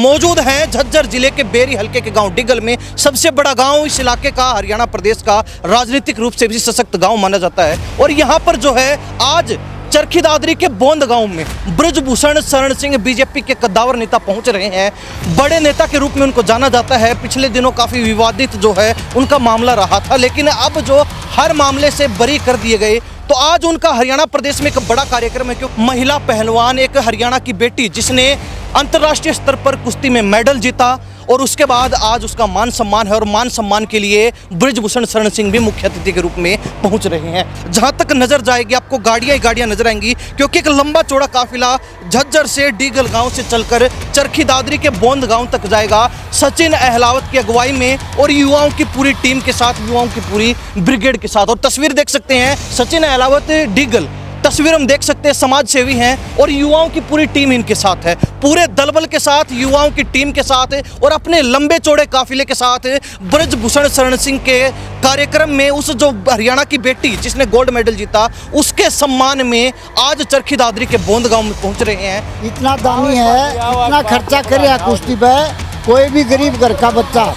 मौजूद हैं झज्जर जिले के बेरी हलके के गांव डिगल में। सबसे बड़ा गांव इस इलाके का, हरियाणा प्रदेश का राजनीतिक रूप से भी सशक्त गांव माना जाता है। और यहां पर जो है आज चरखी दादरी के बोंद गांव में ब्रजभूषण शरण सिंह बीजेपी के कद्दावर नेता पहुंच रहे हैं। बड़े नेता के रूप में उनको जाना जाता है। पिछले दिनों काफ़ी विवादित जो है उनका मामला रहा था, लेकिन अब जो हर मामले से बरी कर दिए गए। तो आज उनका हरियाणा प्रदेश में एक बड़ा कार्यक्रम है, क्योंकि महिला पहलवान, एक हरियाणा की बेटी जिसने अंतर्राष्ट्रीय स्तर पर कुश्ती में मेडल जीता, और उसके बाद आज उसका मान सम्मान है। और मान सम्मान के लिए ब्रजभूषण शरण सिंह भी मुख्य अतिथि के रूप में पहुंच रहे हैं। जहां तक नजर जाएगी आपको गाड़ियां ही गाड़ियां नजर आएंगी, क्योंकि एक लंबा चौड़ा काफिला झज्जर से डीगल गांव से चलकर चरखी दादरी के बोंद गांव तक जाएगा, सचिन अहलावत की अगुवाई में और युवाओं की पूरी टीम के साथ, युवाओं की पूरी ब्रिगेड के साथ। और तस्वीर देख सकते हैं, सचिन अहलावत डीगल, तस्वीर हम देख सकते हैं, समाज सेवी हैं और युवाओं की पूरी टीम इनके साथ है। पूरे दलबल के साथ, युवाओं की टीम के साथ और अपने लंबे चौड़े काफिले के साथ ब्रजभूषण शरण सिंह के कार्यक्रम में उस जो हरियाणा की बेटी जिसने गोल्ड मेडल जीता, उसके सम्मान में आज चरखी दादरी के बोंद गांव में पहुंच रहे हैं। इतना दानी है, इतना खर्चा करे कुश्ती पे, कोई भी गरीब घर का बच्चा,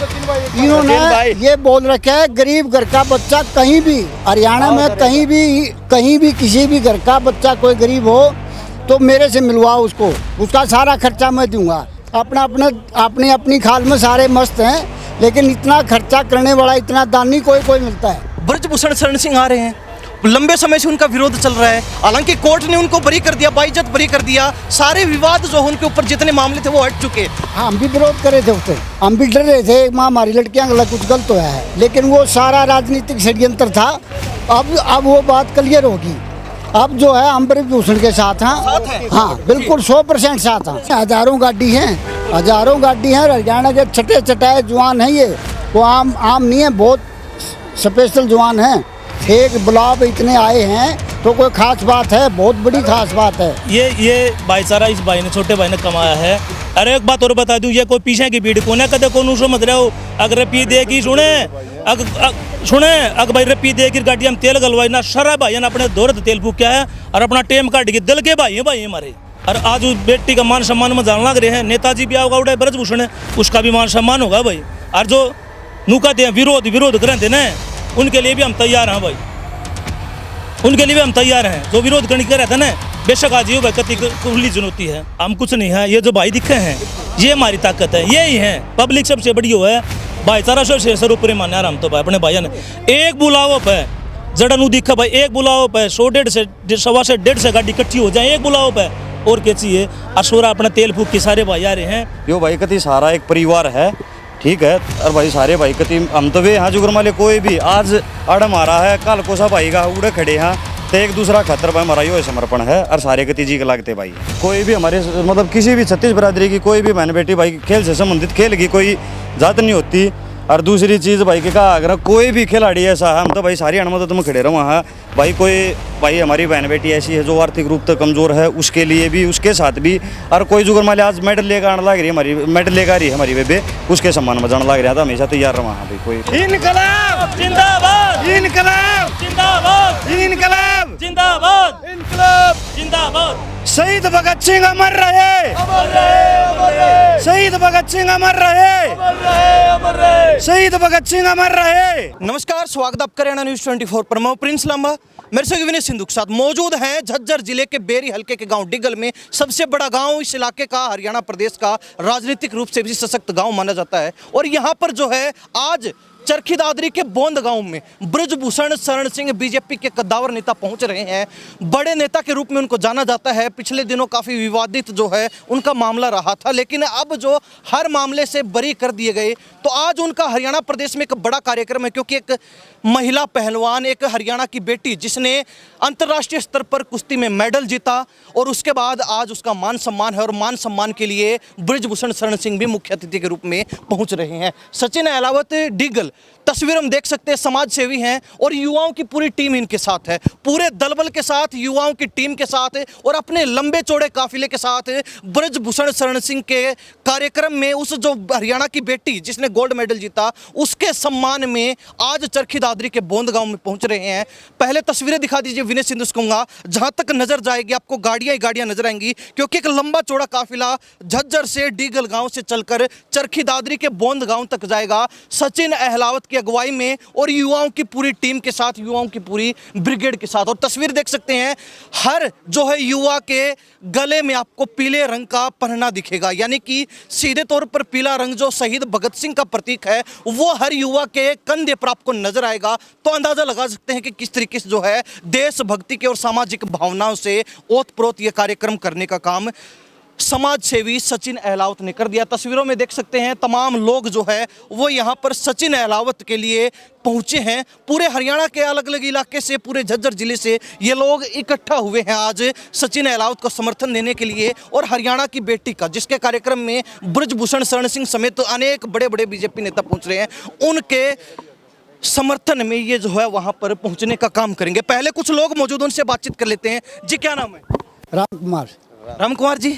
इन्होंने ये बोल रखा है गरीब घर का बच्चा कहीं भी हरियाणा में कहीं भी किसी भी घर का बच्चा कोई गरीब हो तो मेरे से मिलवाओ उसको, उसका सारा खर्चा मैं दूंगा। अपनी खाल में सारे मस्त हैं, लेकिन इतना खर्चा करने वाला, इतना दानी कोई मिलता है। ब्रजभूषण शरण सिंह आ रहे हैं, लंबे समय से उनका विरोध चल रहा है। हालांकि कोर्ट ने उनको बरी कर दिया, बाइज्जत बरी कर दिया। सारे विवाद जो उनके ऊपर जितने मामले थे वो हट चुके। हाँ, हम भी विरोध करे थे उससे, हम भी डर रहे थे माँ हमारी लड़कियां कुछ गलत होया है, लेकिन वो सारा राजनीतिक षड्यंत्र था। अब वो बात क्लियर होगी। अब जो है हम ब्रजभूषण के साथ हैं। हाँ, बिल्कुल 100% साथ हैं। हजारों गाड़ी हैं हरियाणा के छठे चटाए जवान हैं ये, वो आम नहीं है, बहुत स्पेशल जवान हैं। एक बुलाव इतने आए हैं तो कोई खास बात है, बहुत बड़ी खास बात है। ये भाईचारा इस भाई ने, छोटे भाई ने कमाया है। अरे एक बात और बता दूं, ये कोई पीछे की भीड़ को ना कदे कौन सो मत रहो। अगर रपी देगी सुने अग भाई रपी देगी गाड़ी हम तेल गलवाई ना, सारा भाई ने अपने दौरत तेल फूका है और अपना टेम काट के दिल के भाई हमारे। और आज उस बेटी का मान सम्मान में जान लग रहे हैं। नेताजी भी आओगा उड़े ब्रजभूषण है, उसका भी मान सम्मान होगा भाई। और जो नुकाते हैं विरोध करते ना, उनके लिए भी हम तैयार हैं भाई, उनके लिए भी हम तैयार हैं। जो विरोध करने के रहते हैं ना, बेशक आज ये भाई कति खुली चुनौती है, हम कुछ नहीं है। ये जो भाई दिखे हैं ये हमारी ताकत है, यही है। पब्लिक सबसे बड़ी हो है, भाईचारा सबसे सर्वोपरि मान्या हम तो भाई अपने भाई ने। एक बुलाओ पे जड़नू दिखा भाई, एक बुलाओ पे 100 से 150 गाड़ी इकट्ठी हो जाए, एक बुलाओ पे और क्या चाहिए। अशोरा अपना तेल फूक के सारे भाई आ रहे हैं। यो भाई कति सारा एक परिवार है, ठीक है। और भाई सारे भाई कति हम तो वे यहाँ जुगर माले कोई भी आज अड़म आ रहा है, कल को सा भाई का उड़े खड़े हैं तो एक दूसरा खतर भाई हमारा यो समर्पण है। और सारे कति जी के लागते भाई, कोई भी हमारे मतलब किसी भी छत्तीस बरादरी की कोई भी बहन बेटी भाई खेल से संबंधित खेल की कोई जात नहीं होती। और दूसरी चीज़ भाई के कहा अगर कोई भी खिलाड़ी ऐसा है, हम तो भाई सारी अणमत तुम खड़े रहो वहाँ भाई। कोई भाई हमारी बहन बेटी ऐसी है जो आर्थिक रूप से कमज़ोर है, उसके लिए भी, उसके साथ भी। और कोई जुगर माले आज मेडल लेकर आने लग रही है, हमारी मेडल लेकर आ रही है हमारी बेबे, उसके सम्मान में जाने लग रहा था, हमेशा तैयार रहा वहाँ भाई। कोई इनकलाब जिंदाबाद, इनकलाब जिंदाबाद, इनकलाब जिंदाबाद, इनकलाब जिंदाबाद। शहीद भगत सिंह अमर रहे, शहीद भगत सिंह अमर रहे, शहीद भगत सिंह अमर रहे। नमस्कार, स्वागत आप हरियाणा न्यूज़ 24 पर। मैं प्रिंस लांबा, मेरे से विनय सिंधु के साथ मौजूद हैं झज्जर जिले के बेरी हलके के गांव डिगल में। सबसे बड़ा गांव इस इलाके का, हरियाणा प्रदेश का राजनीतिक रूप से भी सशक्त गांव माना जाता है। और यहां पर जो है आज चरखी दादरी के बोंद गांव में ब्रजभूषण शरण सिंह बीजेपी के कद्दावर नेता पहुंच रहे हैं। बड़े नेता के रूप में उनको जाना जाता है। पिछले दिनों काफ़ी विवादित जो है उनका मामला रहा था, लेकिन अब जो हर मामले से बरी कर दिए गए। तो आज उनका हरियाणा प्रदेश में एक बड़ा कार्यक्रम है, क्योंकि एक महिला पहलवान, एक हरियाणा की बेटी जिसने अंतर्राष्ट्रीय स्तर पर कुश्ती में मेडल जीता, और उसके बाद आज उसका मान सम्मान है। और मान सम्मान के लिए ब्रजभूषण शरण सिंह भी मुख्य अतिथि के रूप में पहुंच रहे हैं। सचिन अहलावत डीगल, तस्वीर हम देख सकते हैं, समाज सेवी हैं और युवाओं की पूरी टीम इनके साथ है, पूरे दलबल के साथ, युवाओं की टीम के साथ और अपने लंबे चौड़े काफिले के साथ ब्रजभूषण शरण सिंह के कार्यक्रम में उस जो हरियाणा की बेटी जिसने गोल्ड मेडल जीता उसके सम्मान में आज चरखी दादरी के बोंद गांव में पहुंच रहे हैं। पहले तस्वीरें दिखा दीजिए विनय सिंधु से कहूंगा, जहां तक नजर जाएगी आपको गाड़ियां ही गाड़ियां नजर आएंगी, क्योंकि एक लंबा चौड़ा काफिला झज्जर से डीगल गांव से चलकर चरखी दादरी के बोंद गांव तक जाएगा सचिन अहलावत की अगुवाई में और युवाओं की पूरी टीम के साथ, युवाओं की पूरी ब्रिगेड के साथ। और तस्वीर देख सकते हैं, हर जो है युवा के गले में आपको पीले रंग का पहना दिखेगा, यानी कि सीधे तौर पर पीला रंग जो शहीद भगत सिंह का प्रतीक है वो हर युवा के कंधे पर आपको नजर आएगा। तो अंदाजा लगा सकते हैं कि किस तरीके से जो है देशभक्ति के और सामाजिक भावनाओं से ओतप्रोत ये कार्यक्रम करने का काम समाज सेवी सचिन अहलावत ने कर दिया। तस्वीरों में देख सकते हैं तमाम लोग जो है वो यहाँ पर सचिन अहलावत के लिए पहुंचे हैं। पूरे हरियाणा के अलग अलग इलाके से, पूरे झज्जर जिले से ये लोग इकट्ठा हुए हैं आज सचिन अहलावत को समर्थन देने के लिए। और हरियाणा की बेटी का, जिसके कार्यक्रम में ब्रजभूषण शरण सिंह समेत अनेक बड़े बड़े बीजेपी नेता पहुंच रहे हैं, उनके समर्थन में ये जो है वहाँ पर पहुँचने का काम करेंगे। पहले कुछ लोग मौजूद, उनसे बातचीत कर लेते हैं। जी क्या नाम है? राम कुमार। राम कुमार जी,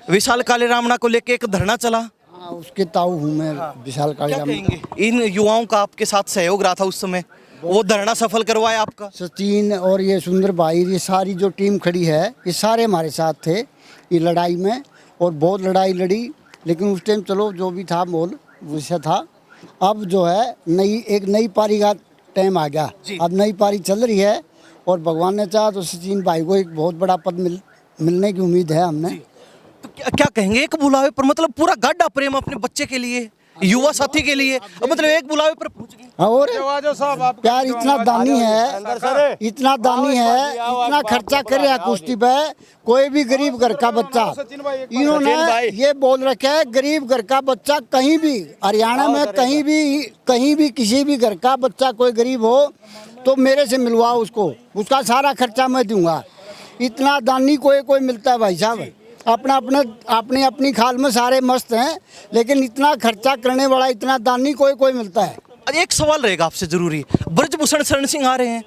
विशाल काले रामना को लेके एक धरना चला, हाँ, उसके ताऊ हूँ मैं। विशाल काले क्या रामना। कहेंगे? इन युवाओं का आपके साथ सहयोग रहा था उस समय, वो धरना सफल करवाया आपका? सचिन और ये सुंदर भाई, ये सारी जो टीम खड़ी है, ये सारे हमारे साथ थे ये लड़ाई में, और बहुत लड़ाई लड़ी। लेकिन उस टाइम चलो जो भी था मोल वैसा था। अब जो है एक नई पारी का टाइम आ गया, अब नई पारी चल रही है और भगवान ने चाहा तो सचिन भाई को एक बहुत बड़ा पद मिलने की उम्मीद है हमने। तो क्या कहेंगे एक बुलावे पर, मतलब पूरा गाढ़ा प्रेम अपने बच्चे के लिए, युवा साथी के लिए, मतलब एक बुलावे पर पहुंच गए। और प्यार इतना दानी है, इतना दानी है, इतना खर्चा कर रहा है कुश्ती पे। कोई भी गरीब घर का बच्चा, इन्होंने ये बोल रखा है गरीब घर का बच्चा कहीं भी हरियाणा में कहीं भी किसी भी घर का बच्चा कोई गरीब हो तो मेरे से मिलवाओ उसको, उसका सारा खर्चा मैं दूंगा। इतना दानी कोई मिलता है भाई साहब। अपनी खाल में सारे मस्त हैं, लेकिन इतना खर्चा करने वाला, इतना दानी कोई मिलता है। एक सवाल रहेगा आपसे जरूरी, ब्रजभूषण शरण सिंह आ रहे हैं,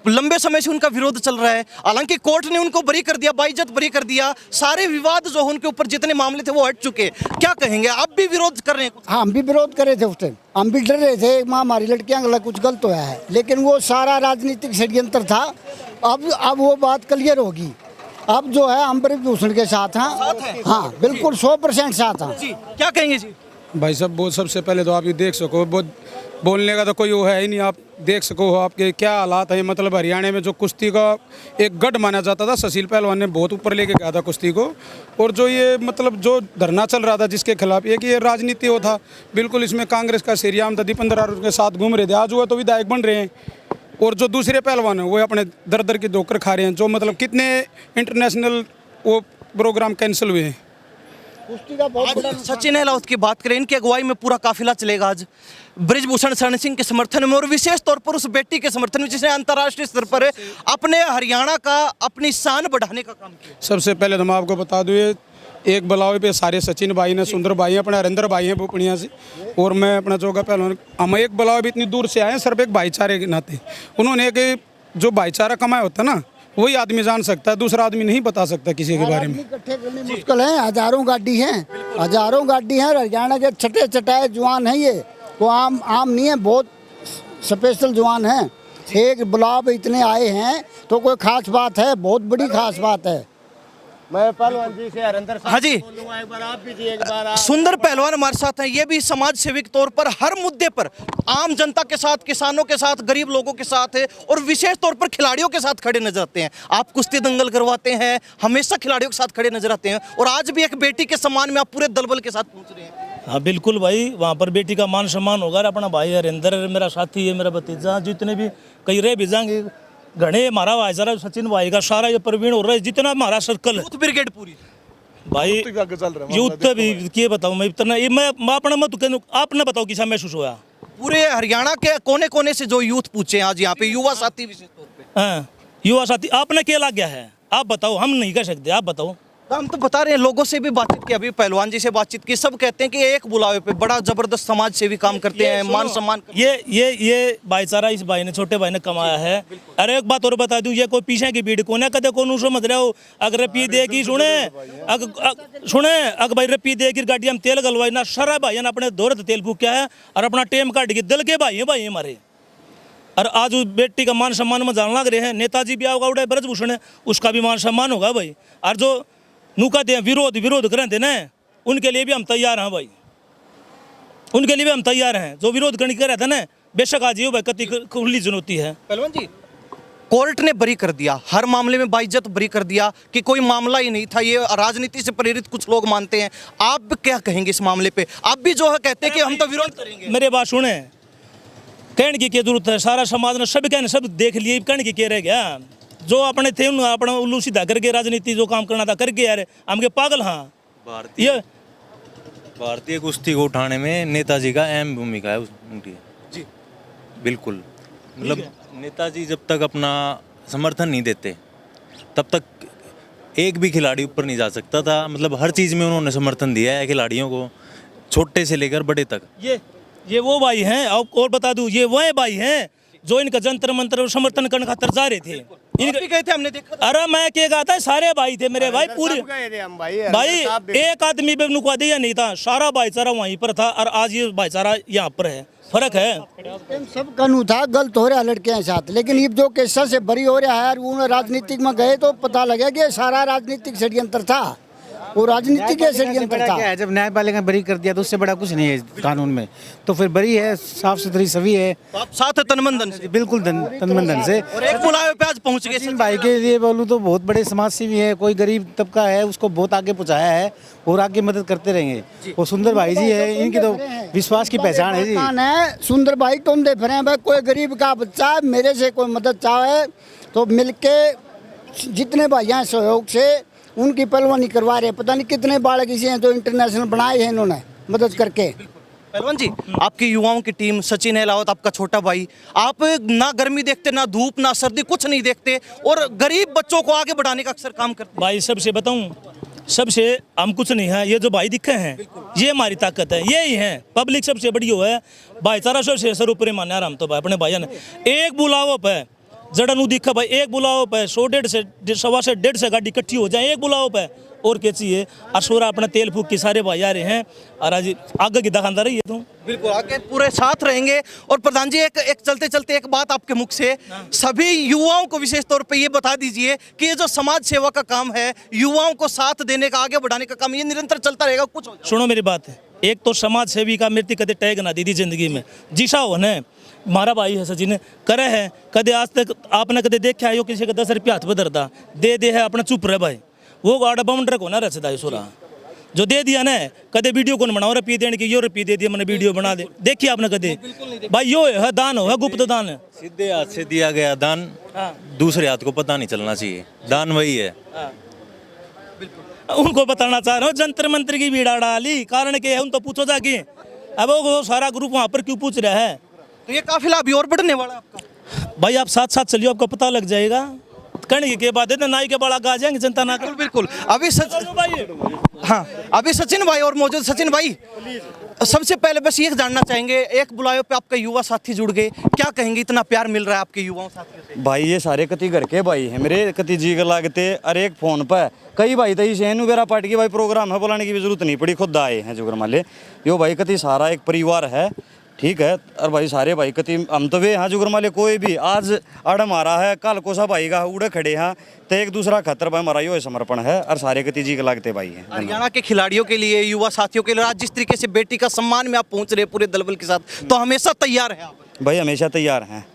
लंबे समय से उनका विरोध चल रहा है, हालांकि कोर्ट ने उनको बरी कर दिया, बाइज्जत बरी कर दिया, सारे विवाद जो उनके ऊपर जितने मामले थे वो हट चुके। क्या कहेंगे, आप भी विरोध कर रहे हैं? हाँ, हम भी विरोध कर रहे थे उस टाइम, हम भी डर रहे थे माँ हमारी लड़कियां गलत कुछ गलत होया है, लेकिन वो सारा राजनीतिक षड्यंत्र था। अब वो बात क्लियर होगी। अब जो है हम ब्रजभूषण के साथ हैं, हाँ बिल्कुल 100% साथ हैं। जी क्या कहेंगे? जी भाई साहब, बहुत सबसे पहले तो आप ये देख सको, बहुत बोलने का तो कोई वो है ही नहीं, आप देख सको आपके क्या हालात है। मतलब हरियाणा में जो कुश्ती का एक गढ़ माना जाता था, सुशील पहलवान ने बहुत ऊपर लेके गया था कुश्ती को। और जो ये मतलब जो धरना चल रहा था जिसके खिलाफ, एक ये राजनीति वो था बिल्कुल, इसमें कांग्रेस का श्रीराम दधी 15 के साथ घूम रहे थे, आज वो तो विधायक बन रहे हैं। और जो दूसरे पहलवान हैं वो अपने दर की धोकर खा रहे हैं। जो मतलब कितने इंटरनेशनल वो प्रोग्राम कैंसिल हुए हैं। आज सचिन अहलावत की बात करें, इनकी अगुवाई में पूरा काफिला चलेगा आज ब्रजभूषण शरण सिंह के समर्थन में, और विशेष तौर पर उस बेटी के समर्थन में जिसने अंतर्राष्ट्रीय स्तर पर अपने हरियाणा का, अपनी शान बढ़ाने का काम किया। सबसे पहले तो मैं आपको बता दूँ, ये एक बलावे पे सारे सचिन भाई ने, सुंदर भाई हैं, अपने हरिंदर भाई हैं भोपड़िया से, और मैं अपना जोगा पहलवान, हम एक बलावे भी इतनी दूर से आए हैं सिर्फ एक भाईचारे के नाते। उन्होंने एक जो भाईचारा कमाया होता है ना, वही आदमी जान सकता है, दूसरा आदमी नहीं बता सकता किसी के बारे में। इकट्ठे करनी मुश्किल है, हजारों गाड़ी हैं, हरियाणा के छठे चटाए जवान हैं ये, वो आम नहीं है, बहुत स्पेशल जवान हैं। एक बुलाव इतने आए हैं तो कोई खास बात है, बहुत बड़ी खास बात है। मैं पहलवान जी से हरिंदर हाँ जी, एक बार आप भी जी, एक बार सुंदर पहलवान हमारे साथ हैं, ये भी समाज सेवी के तौर पर हर मुद्दे पर आम जनता के साथ, किसानों के साथ, गरीब लोगों के साथ है, और विशेष तौर पर खिलाड़ियों के साथ खड़े नजर आते हैं। आप कुश्ती दंगल करवाते हैं, हमेशा खिलाड़ियों के साथ खड़े नजर आते हैं, और आज भी एक बेटी के सम्मान में आप पूरे दलबल के साथ पहुंच रहे हैं। हाँ बिल्कुल भाई, वहाँ पर बेटी का मान सम्मान होगा। अपना भाई हरिंदर मेरा साथी है, मेरा भतीजा, जितने भी कई रहे भी जाएंगे घने, हमारा भाईचारा सचिन भाई का सारा, ये प्रवीण हो रहा है, जितना हमारा सर्कल है, यूथ ब्रिगेड पूरी भाई यूथ भी क्या बताऊँ मैं, इतना मैं अपना मत कहूँ, आपने बताओ कैसा महसूस हुआ? पूरे हरियाणा के कोने कोने से जो यूथ पूछे आज यहाँ पे, युवा साथी विशेष तौर पे। हाँ युवा साथी, आपने क्या लग गया है? आप बताओ, हम नहीं कह सकते, आप बताओ। हम तो बता रहे हैं, लोगों से भी बातचीत की, अभी पहलवान जी से बातचीत की, सब कहते हैं कि एक बुलावे पे बड़ा जबरदस्त समाज सेवी काम करते हैं, मान सम्मान करते ये भाईचारा इस भाई ने, छोटे भाई ने कमाया है। अरे एक बात और बता दूं, ये कोई पीछे की भीड़ को ना कदे को समझ रहे हो। अगर रपी दे की सुने अगर भाई रपी दे की गाड़ी हम तेल गलवाई ना, सारा भाई ने अपने दौरत तेल फूका है और अपना टेम काट के दल के भाई हमारे। और आज उस बेटी का मान सम्मान में जान लग रहे हैं। नेताजी भी आओगा उड़े ब्रजभूषण है, उसका भी मान सम्मान होगा भाई। और जो नू कहते हैं विरोध करें थे ना, उनके लिए भी हम तैयार हैं भाई, उनके लिए भी हम तैयार हैं। जो विरोध करने के रहता है ना, बेशक आज ये भाई कति खुली चुनौती है। पहलवान जी, कोर्ट ने बरी कर दिया, हर मामले में बाइज्जत बरी कर दिया कि कोई मामला ही नहीं था, ये राजनीति से प्रेरित कुछ लोग मानते हैं। आप क्या कहेंगे इस मामले पे? आप भी जो है कहते हैं कि हम तो विरोध करेंगे। मेरे बात सुने, कहने की क्या जरूरत है, सारा समाज ने सब कहने सब देख लिए, कहने की क्या रह गया। जो अपने थे उन अपना उल्लू सीधा करके राजनीति जो काम करना था करके यार हम के पागल। हाँ, भारतीय कुश्ती को उठाने में नेताजी का अहम भूमिका है उनकी जी बिल्कुल। मतलब नेताजी जब तक अपना समर्थन नहीं देते तब तक एक भी खिलाड़ी ऊपर नहीं जा सकता था। मतलब हर चीज़ में उन्होंने समर्थन दिया है खिलाड़ियों को, छोटे से लेकर बड़े तक। ये वो भाई हैं, और बता दूं, ये वह भाई हैं जो इनका जंतर मंत्र समर्थन करने खातर जा रहे थे। इनके गए थे, हमने देखा। अरे मैं क्या कहा था, सारे भाई थे मेरे भाई, पूरे भाई एक आदमी भी नुकवा दिया नहीं था, सारा भाईचारा वहीं पर था। और आज ये भाईचारा यहाँ पर है, फर्क है। सब कानून था, गलत हो रहा है लड़के के साथ, लेकिन ये जो केसा से बरी हो रहा है, उन राजनीतिक में गए तो पता लगा कि सारा राजनीतिक षड्यंत्र था, वो राजनीति के षड्यंत्र था। जब न्यायपालिका बरी कर दिया तो उससे बड़ा कुछ नहीं है कानून में, तो फिर बरी है, साफ सुथरी सभी है। तो आप साथ है तनमंदन से? बिल्कुल तनमंदन से। और एक बुलावे पे आज पहुंच गए। सचिन भाई के लिए बोलूँ तो बहुत बड़े समाज सेवी है, कोई गरीब तबका है उसको बहुत आगे पहुँचाया है और आगे मदद करते रहेंगे। वो सुंदर भाई जी है, इनकी तो विश्वास की पहचान है जी। सुंदर भाई तुम दे फिर भाई, कोई गरीब का बच्चा मेरे से कोई मदद चाहे तो मिलके जितने भाई हैं सहयोग से उनकी पहलवानी करवा रहे। पता नहीं कितने बालक इसे हैं जो इंटरनेशनल बनाए हैं इन्होंने मदद करके। पहलवान जी, आपकी युवाओं की टीम, सचिन हेलावत आपका छोटा भाई, आप ना गर्मी देखते, ना धूप, ना सर्दी, कुछ नहीं देखते और गरीब बच्चों को आगे बढ़ाने का अक्सर काम करते। भाई सबसे बताऊं, सबसे हम कुछ नहीं है, ये जो भाई दिखे हैं ये हमारी ताकत है, यही है। पब्लिक सबसे बड़ी हो है, भाईचारा सबसे सर्वोपरि मान्या हम तो भाई अपने भाइयों ने। एक बुलावो पे जड़नू दिखा भाई, एक बुलाओ पे 100 से 150 गाड़ी इकट्ठी हो जाए, एक बुलाओ पे और क्या चाहिए। और सोरा अपना तेल फूक के सारे भाई आ रहे हैं और आज आगे की दुकानदार रही है तुम बिल्कुल आगे पूरे साथ रहेंगे। और प्रधान जी, एक चलते चलते एक बात आपके मुख से सभी युवाओं को विशेष तौर पे ये बता दीजिए कि ये जो समाज सेवा का काम है, युवाओं को साथ देने का, आगे बढ़ाने का काम, ये निरंतर चलता रहेगा? कुछ सुनो मेरी बात, एक तो समाज सेवी का मृत्यु कदे टैग ना दीदी जिंदगी में, जिसा हो न हमारा भाई है सचिन करे है, कदे आज तक आपने कदे देखा है किसी का 10 रुपया हाथ बदरता दे है अपना चुप रहे भाई, वो गाड़ा बाउंड्री को ना रचता है सोरा जो दे दिया ना, कदे वीडियो कौन बनाओ रुपये देने की, यो रुपये दे दिया मैंने वीडियो बना दे, देखिए आपने कदे भाई, यो है दान हो है गुप्त दान है, सीधे हाथ से दिया गया दान दूसरे हाथ को पता नहीं चलना चाहिए, दान वही है। उनको बताना चाह रहा हूँ, जंतर मंत्र की भीड़ डाली कारण के है, उन तो पूछो जाके, अब वो सारा ग्रुप वहाँ पर क्यों पूछ रहा है। तो ये काफिला अभी और बढ़ने वाला है आपका? भाई आप साथ साथ चलिए, आपको पता लग जाएगा, कहने के बाद है नाई के बड़ा गा जाएंगे, चिंता ना करो। बिल्कुल अभी सचिन भाई और मौजूद। सचिन भाई, सबसे पहले बस ये जानना चाहेंगे, एक बुलावे पे आपका युवा साथी जुड़ गए, क्या कहेंगे, इतना प्यार मिल रहा है आपके युवाओं साथियों से? भाई ये सारे कति घर के भाई है मेरे, कति जी के लागते, अरे एक फोन पर कई भाई तई शहन वगैरह पार्टी के भाई प्रोग्राम है, बुलाने की भी जरूरत नहीं पड़ी, खुद आए हैं जुगर माले। यो भाई कति सारा एक परिवार है, ठीक है। और भाई सारे भाई कति हम तो वे हाँ जुगर माले, कोई भी आज आड़म आ रहा है, कल कोसा भाई का उड़े खड़े हैं, तो एक दूसरा खतर भाई हमारा यो समर्पण है, और सारे कति जी के लागते भाई हैं। हरियाणा के खिलाड़ियों के लिए, युवा साथियों के लिए, आज जिस तरीके से बेटी का सम्मान में आप पहुंच रहे पूरे दलबल के साथ, तो हमेशा तैयार है आप? भाई हमेशा तैयार हैं,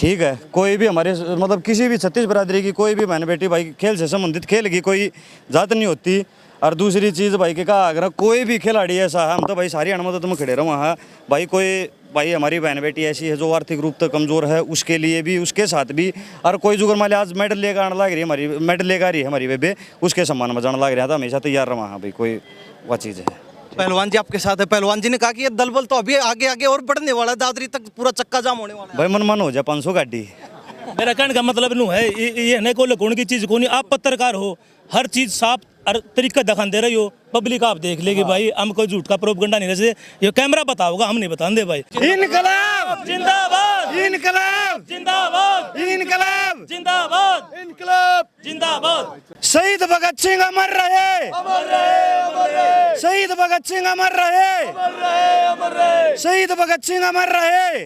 ठीक है। कोई भी हमारे मतलब किसी भी छत्तीस बरादरी की कोई भी बहन बेटी भाई खेल से संबंधित, खेल की कोई जात नहीं होती। और दूसरी चीज़ भाई के कहा अगर कोई भी खिलाड़ी ऐसा है, हम तो भाई सारी अणमदद में खड़े रहो हैं भाई। कोई भाई हमारी बहन बेटी ऐसी है जो आर्थिक रूप तक कमज़ोर है, उसके लिए भी, उसके साथ भी। और कोई जुगर माले आज मेडल लेकर आने लग रही है, हमारी मेडल लेकर आ रही है हमारी बेबे, उसके सम्मान में जाने लग रहा था, हमेशा तैयार रहा है भाई, कोई वह चीज़ है। पहलवान जी आपके साथ है, पहलवान जी ने कहा कि ये दलबल तो अभी आगे आगे और बढ़ने वाला है, दादरी तक पूरा चक्का जाम होने वाला है। भाई मन हो जाए 500 गाड़ी। मेरा कहने का मतलब नू है ये नहीं को कौन की चीज़ को नहीं, आप पत्रकार हो, हर चीज़ साफ और तरीका दिखा दे रही हो पब्लिक, आप देख लेगी भाई, हम कोई झूठ का प्रोपगंडा नहीं रहे, ये कैमरा बताओगा, हम नहीं बताते भाई। इनकलाब जिंदाबाद, इनकलाब जिंदाबाद, इनकलाब जिंदाबाद, इनकलाब जिंदाबाद। शहीद भगत सिंह अमर रहे, अमर रहे, अमर रहे, शहीद भगत सिंह अमर रहे, अमर रहे, अमर रहे। शहीद भगत सिंह अमर रहे।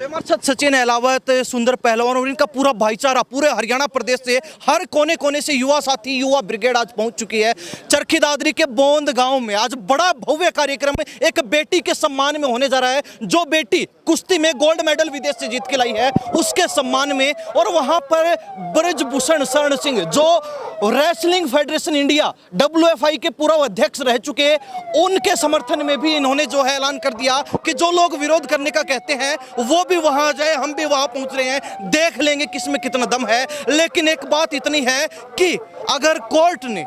हमारे साथ सचिन अहलावत, सुंदर पहलवान और इनका पूरा भाईचारा पूरे हरियाणा प्रदेश से हर कोने कोने से युवा साथी, युवा ब्रिगेड आज पहुंच चुकी है चरखी दादरी के बोंद गांव में। आज बड़ा भव्य कार्यक्रम एक बेटी के सम्मान में होने जा रहा है, जो बेटी कुश्ती में गोल्ड मेडल विदेश से जीत के लाई है उसके सम्मान में। और वहां पर ब्रजभूषण शरण सिंह, जो रेसलिंग फेडरेशन इंडिया WFI के पूर्व अध्यक्ष रह चुके, उनके समर्थन में भी इन्होंने जो है ऐलान कर दिया कि जो लोग विरोध करने का कहते हैं वो भी वहां जाए, हम भी वहां पहुंच रहे हैं, देख लेंगे किसमें कितना दम है। लेकिन एक बात इतनी है कि अगर कोर्ट ने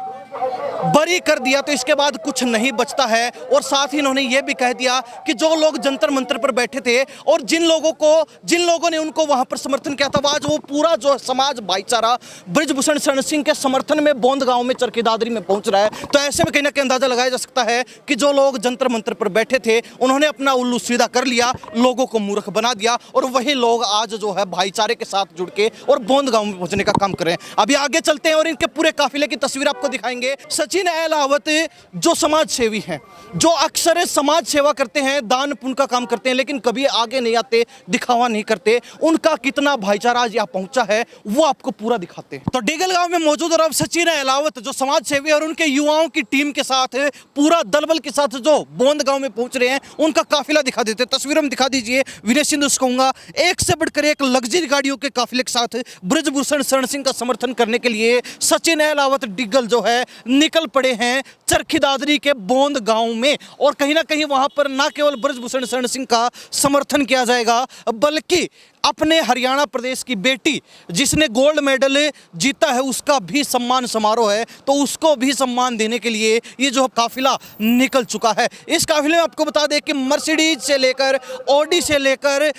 बरी कर दिया तो इसके बाद कुछ नहीं बचता है। और साथ ही इन्होंने ये भी कह दिया कि जो लोग जंतर मंतर पर बैठे थे और जिन लोगों ने उनको वहां पर समर्थन किया था, आज वो पूरा जो समाज भाईचारा ब्रजभूषण शरण सिंह के समर्थन में बोंद गांव में चरखी दादरी में पहुंच रहा है। तो ऐसे में कहीं ना कहीं अंदाजा लगाया जा सकता है कि जो लोग जंतर मंतर पर बैठे थे उन्होंने अपना उल्लू सीधा कर लिया, लोगों को मूर्ख बना दिया, और वही लोग आज जो है भाईचारे के साथ जुड़ के और बोंद गांव में पहुंचने का काम कर रहे हैं। अभी आगे चलते हैं और इनके पूरे काफिले की तस्वीर आपको दिखाएंगे। सचिन अहलावत जो समाज सेवी हैं, जो अक्सर समाज सेवा करते हैं, दान पुण्य का काम करते हैं, लेकिन कभी आगे नहीं आते, दिखावा नहीं करते, उनका कितना भाईचारा आज यहाँ पहुंचा है वो आपको पूरा दिखाते हैं। तो डिगल गांव में मौजूद और अब सचिन अहलावत जो समाज सेवी और उनके युवाओं की टीम के साथ पूरा दलबल के साथ जो बोंद गांव में पहुंच रहे हैं उनका काफिला दिखा देते हैं। तस्वीर में दिखा दीजिए। विनय सिंधु से कहूंगा, एक से बढ़कर एक लग्जरी गाड़ियों के काफिले के साथ ब्रजभूषण शरण सिंह का समर्थन करने के लिए सचिन अहलावत डिगल जो है निकल पड़े हैं चरखी दादरी के बोंद गांव में। और कहीं ना कहीं वहां पर ना केवल ब्रजभूषण शरण सिंह का समर्थन किया जाएगा, बल्कि अपने हरियाणा प्रदेश की बेटी जिसने गोल्ड मेडल जीता है उसका भी सम्मान समारोह है, तो उसको भी सम्मान देने के लिए ये जो काफिला निकल चुका है। इस काफिले में आपको बता दें कि मर्सिडीज से लेकर, ऑडी से लेकर,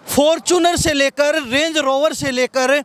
फॉर्च्यूनर से लेकर, रेंज रोवर से लेकर,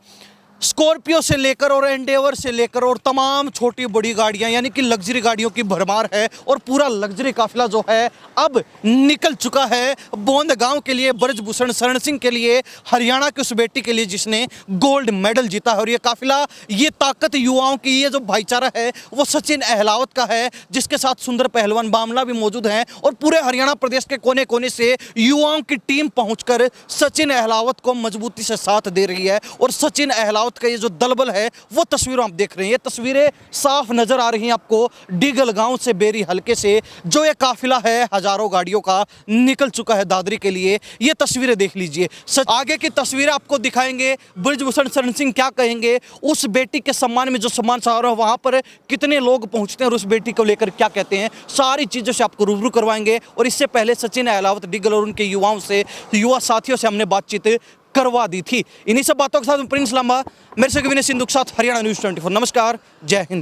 स्कॉर्पियो से लेकर और एंडेवर से लेकर और तमाम छोटी बड़ी गाड़ियां यानी कि लग्जरी गाड़ियों की भरमार है। और पूरा लग्जरी काफिला जो है अब निकल चुका है बोंद गांव के लिए, ब्रजभूषण शरण सिंह के लिए, हरियाणा की उस बेटी के लिए जिसने गोल्ड मेडल जीता है। और ये काफिला, ये ताकत युवाओं की, ये जो भाईचारा है वो सचिन अहलावत का है, जिसके साथ सुंदर पहलवान बामला भी मौजूद हैं। और पूरे हरियाणा प्रदेश के कोने कोने से युवाओं की टीम पहुंचकर सचिन अहलावत को मजबूती से साथ दे रही है। और सचिन अहलावत का ये जो दलबल है वो तस्वीरें आप देख रहे हैं, ये तस्वीरें साफ नजर आ रही हैं आपको डिगल गांव से, बेरी हलके से जो ये काफिला है हजारों गाड़ियों का निकल चुका है दादरी के लिए। ये तस्वीरें देख लीजिए। आगे की तस्वीरें आपको दिखाएंगे, ब्रजभूषण शरण सिंह क्या कहेंगे, उस बेटी के सम्मान में जो सम्मान समारोह वहां पर कितने लोग पहुंचते हैं और उस बेटी को लेकर क्या कहते हैं, सारी चीजों से आपको रूबरू करवाएंगे। और इससे पहले सचिन अहलावत डिगल और उनके युवाओं से, युवा साथियों से हमने बातचीत करवा दी थी। इन्हीं सब बातों के साथ प्रिंस लांबा, मेरे से विनय सिंधु के साथ हरियाणा न्यूज़ 24। नमस्कार, जय हिंद।